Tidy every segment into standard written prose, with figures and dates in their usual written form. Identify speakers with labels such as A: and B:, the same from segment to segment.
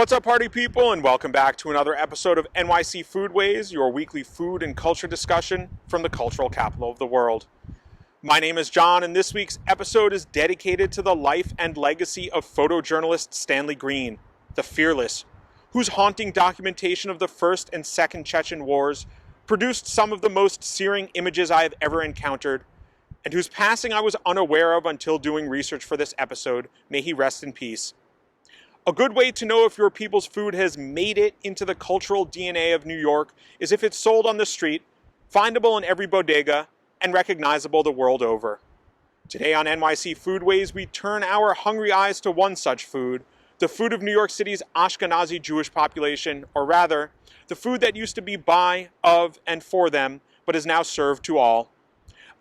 A: What's up, party people, and welcome back to another episode of NYC Foodways, your weekly food and culture discussion from the cultural capital of the world. My name is John, and this week's episode is dedicated to the life and legacy of photojournalist Stanley Green, the Fearless, whose haunting documentation of the First and Second Chechen Wars produced some of the most searing images I have ever encountered, and whose passing I was unaware of until doing research for this episode. May he rest in peace. A good way to know if your people's food has made it into the cultural DNA of New York is if it's sold on the street, findable in every bodega, and recognizable the world over. Today on NYC Foodways, we turn our hungry eyes to one such food, the food of New York City's Ashkenazi Jewish population, or rather, the food that used to be by, of, and for them, but is now served to all.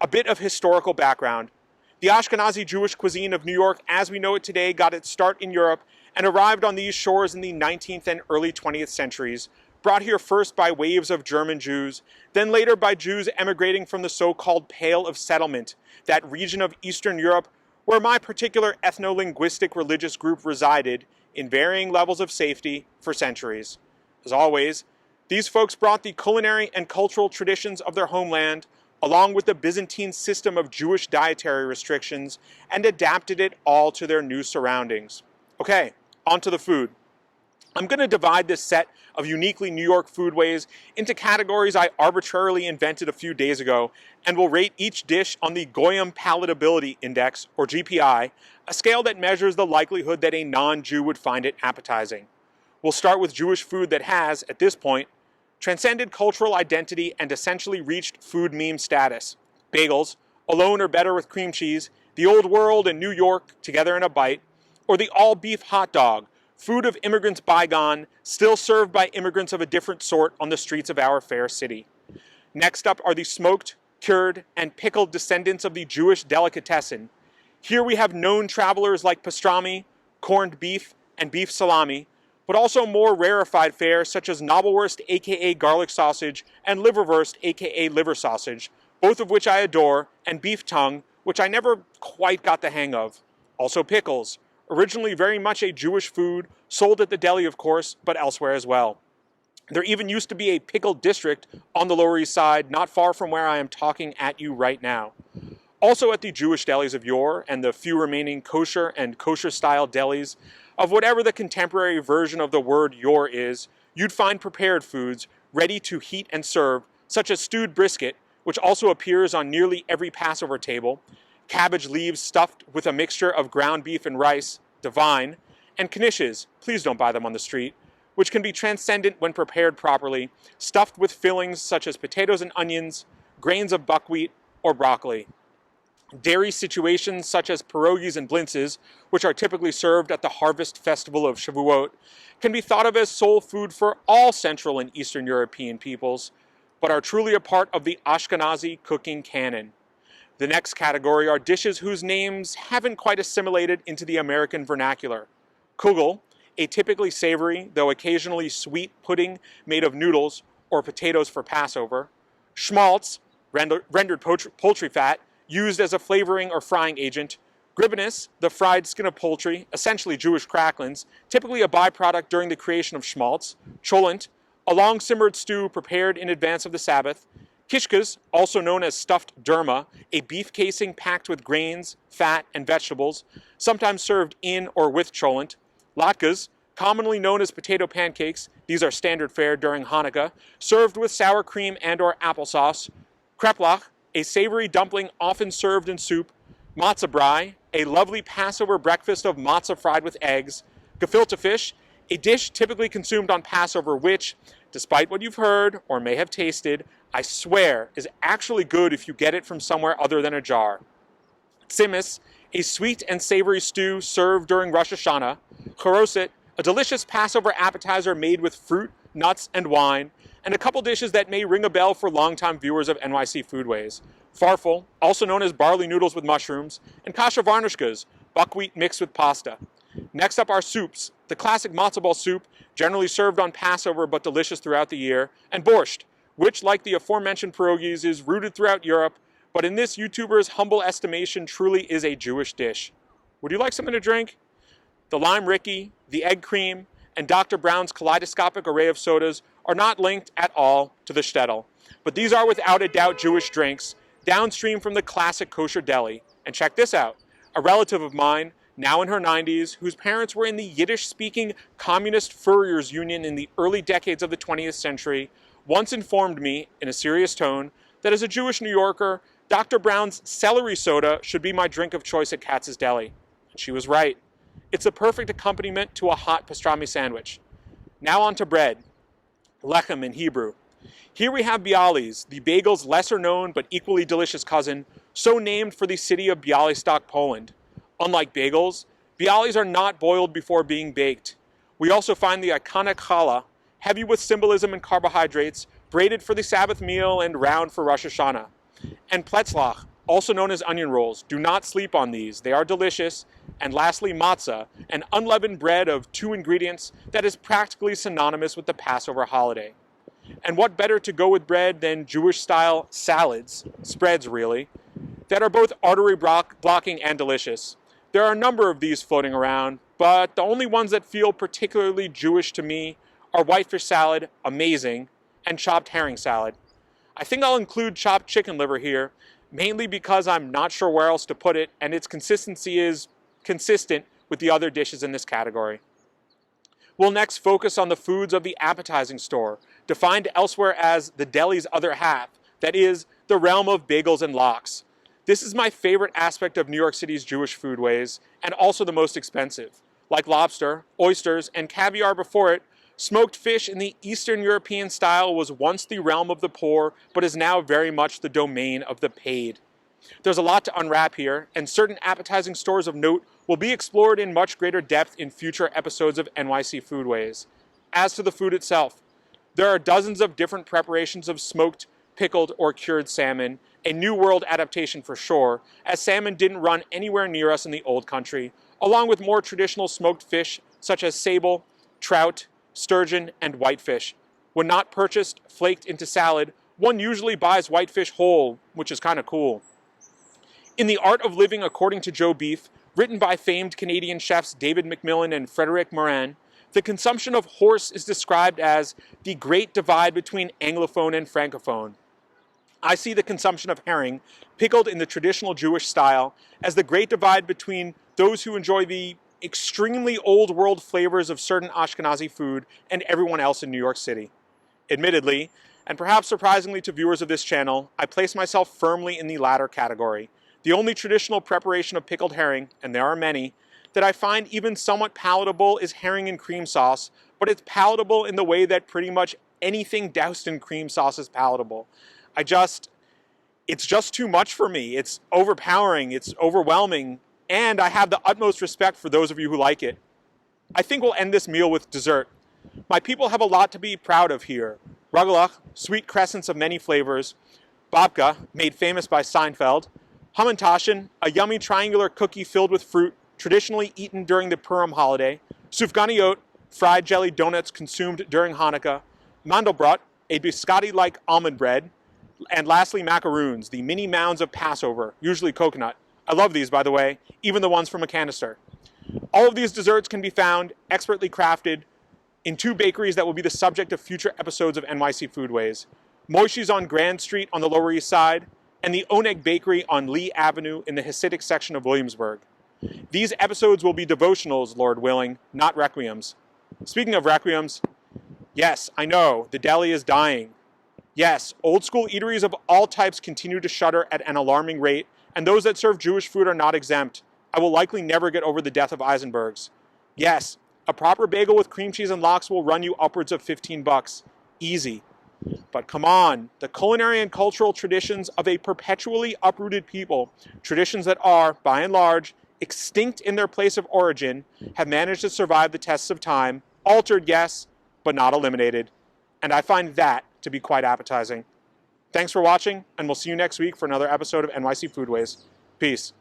A: A bit of historical background. The Ashkenazi Jewish cuisine of New York as we know it today got its start in Europe and arrived on these shores in the 19th and early 20th centuries, brought here first by waves of German Jews, then later by Jews emigrating from the so-called Pale of Settlement, that region of Eastern Europe where my particular ethno-linguistic religious group resided in varying levels of safety for centuries. As always, these folks brought the culinary and cultural traditions of their homeland, along with the Byzantine system of Jewish dietary restrictions, and adapted it all to their new surroundings. Okay, on to the food. I'm going to divide this set of uniquely New York foodways into categories I arbitrarily invented a few days ago, and will rate each dish on the Goyim Palatability Index, or GPI, a scale that measures the likelihood that a non-Jew would find it appetizing. We'll start with Jewish food that has, at this point, transcended cultural identity and essentially reached food meme status. Bagels, alone or better with cream cheese, the old world and New York together in a bite, or the all-beef hot dog, food of immigrants bygone, still served by immigrants of a different sort on the streets of our fair city. Next up are the smoked, cured, and pickled descendants of the Jewish delicatessen. Here we have known travelers like pastrami, corned beef, and beef salami, but also more rarefied fare such as knoblewurst aka garlic sausage and liverwurst aka liver sausage, both of which I adore, and beef tongue, which I never quite got the hang of. Also pickles, originally very much a Jewish food, sold at the deli of course, but elsewhere as well. There even used to be a pickle district on the Lower East Side, not far from where I am talking at you right now. Also at the Jewish delis of yore, and the few remaining kosher and kosher-style delis, of whatever the contemporary version of the word yore is, you'd find prepared foods ready to heat and serve, such as stewed brisket, which also appears on nearly every Passover table, cabbage leaves stuffed with a mixture of ground beef and rice, divine, and knishes, please don't buy them on the street, which can be transcendent when prepared properly, stuffed with fillings such as potatoes and onions, grains of buckwheat, or broccoli. Dairy situations such as pierogies and blintzes, which are typically served at the harvest festival of Shavuot, can be thought of as soul food for all Central and Eastern European peoples, but are truly a part of the Ashkenazi cooking canon. The next category are dishes whose names haven't quite assimilated into the American vernacular. Kugel, a typically savory, though occasionally sweet pudding made of noodles or potatoes for Passover. Schmaltz, rendered poultry fat, used as a flavoring or frying agent. Gribbenis, the fried skin of poultry, essentially Jewish cracklins, typically a byproduct during the creation of schmaltz. Cholent, a long-simmered stew prepared in advance of the Sabbath. Kishkas, also known as stuffed derma, a beef casing packed with grains, fat, and vegetables, sometimes served in or with cholent. Latkes, commonly known as potato pancakes, these are standard fare during Hanukkah, served with sour cream and or applesauce. Kreplach, a savory dumpling often served in soup. Matzah brai, a lovely Passover breakfast of matzah fried with eggs. Gefilte fish, a dish typically consumed on Passover which, despite what you've heard or may have tasted, I swear is actually good if you get it from somewhere other than a jar. Tzimmes, a sweet and savory stew served during Rosh Hashanah. Choroset, a delicious Passover appetizer made with fruit, nuts, and wine. And a couple dishes that may ring a bell for longtime viewers of NYC Foodways. Farfel, also known as barley noodles with mushrooms. And kasha varnishkas, buckwheat mixed with pasta. Next up are soups. The classic matzo ball soup, generally served on Passover but delicious throughout the year. And borscht, which, like the aforementioned pierogies, is rooted throughout Europe, but in this YouTuber's humble estimation truly is a Jewish dish. Would you like something to drink? The lime Ricky, the egg cream, and Dr. Brown's kaleidoscopic array of sodas are not linked at all to the shtetl. But these are without a doubt Jewish drinks, downstream from the classic kosher deli. And check this out. A relative of mine, now in her 90s, whose parents were in the Yiddish-speaking Communist Furriers Union in the early decades of the 20th century, once informed me, in a serious tone, that as a Jewish New Yorker, Dr. Brown's celery soda should be my drink of choice at Katz's Deli. And she was right. It's a perfect accompaniment to a hot pastrami sandwich. Now on to bread. Lechem in Hebrew. Here we have Bialys, the bagel's lesser known but equally delicious cousin, so named for the city of Bialystok, Poland. Unlike bagels, Bialys are not boiled before being baked. We also find the iconic challah, heavy with symbolism and carbohydrates, braided for the Sabbath meal and round for Rosh Hashanah. And pletzlach, also known as onion rolls. Do not sleep on these. They are delicious. And lastly, matzah, an unleavened bread of 2 ingredients that is practically synonymous with the Passover holiday. And what better to go with bread than Jewish-style salads, spreads really, that are both artery blocking and delicious. There are a number of these floating around, but the only ones that feel particularly Jewish to me are whitefish salad, amazing, and chopped herring salad. I think I'll include chopped chicken liver here, mainly because I'm not sure where else to put it, and its consistency is consistent with the other dishes in this category. We'll next focus on the foods of the appetizing store, defined elsewhere as the deli's other half, that is, the realm of bagels and lox. This is my favorite aspect of New York City's Jewish foodways, and also the most expensive. Like lobster, oysters, and caviar before it, smoked fish in the Eastern European style was once the realm of the poor, but is now very much the domain of the paid. There's a lot to unwrap here, and certain appetizing stores of note will be explored in much greater depth in future episodes of NYC Foodways. As to the food itself, there are dozens of different preparations of smoked, pickled, or cured salmon, a New World adaptation for sure, as salmon didn't run anywhere near us in the old country, along with more traditional smoked fish such as sable, trout, sturgeon, and whitefish. When not purchased, flaked into salad, one usually buys whitefish whole, which is kind of cool. In The Art of Living According to Joe Beef, written by famed Canadian chefs David McMillan and Frederic Morin, the consumption of horse is described as the great divide between Anglophone and Francophone. I see the consumption of herring, pickled in the traditional Jewish style, as the great divide between those who enjoy the extremely old world flavors of certain Ashkenazi food and everyone else in New York City. Admittedly, and perhaps surprisingly to viewers of this channel, I place myself firmly in the latter category. The only traditional preparation of pickled herring, and there are many, that I find even somewhat palatable is herring and cream sauce, but it's palatable in the way that pretty much anything doused in cream sauce is palatable. It's just too much for me. It's overpowering, it's overwhelming, and I have the utmost respect for those of you who like it. I think we'll end this meal with dessert. My people have a lot to be proud of here. Rugelach, sweet crescents of many flavors. Babka, made famous by Seinfeld. Hamantaschen, a yummy triangular cookie filled with fruit, traditionally eaten during the Purim holiday. Sufganiot, fried jelly donuts consumed during Hanukkah. Mandelbrot, a biscotti-like almond bread. And lastly, macaroons, the mini mounds of Passover, usually coconut. I love these, by the way, even the ones from a canister. All of these desserts can be found, expertly crafted, in 2 bakeries that will be the subject of future episodes of NYC Foodways. Moishi's on Grand Street on the Lower East Side, and the Oneg Bakery on Lee Avenue in the Hasidic section of Williamsburg. These episodes will be devotionals, Lord willing, not requiems. Speaking of requiems, yes, I know, the deli is dying. Yes, old school eateries of all types continue to shutter at an alarming rate, and those that serve Jewish food are not exempt. I will likely never get over the death of Eisenberg's. Yes, a proper bagel with cream cheese and lox will run you upwards of $15. Easy. But come on, the culinary and cultural traditions of a perpetually uprooted people, traditions that are, by and large, extinct in their place of origin, have managed to survive the tests of time, altered, yes, but not eliminated. And I find that to be quite appetizing. Thanks for watching, and we'll see you next week for another episode of NYC Foodways. Peace.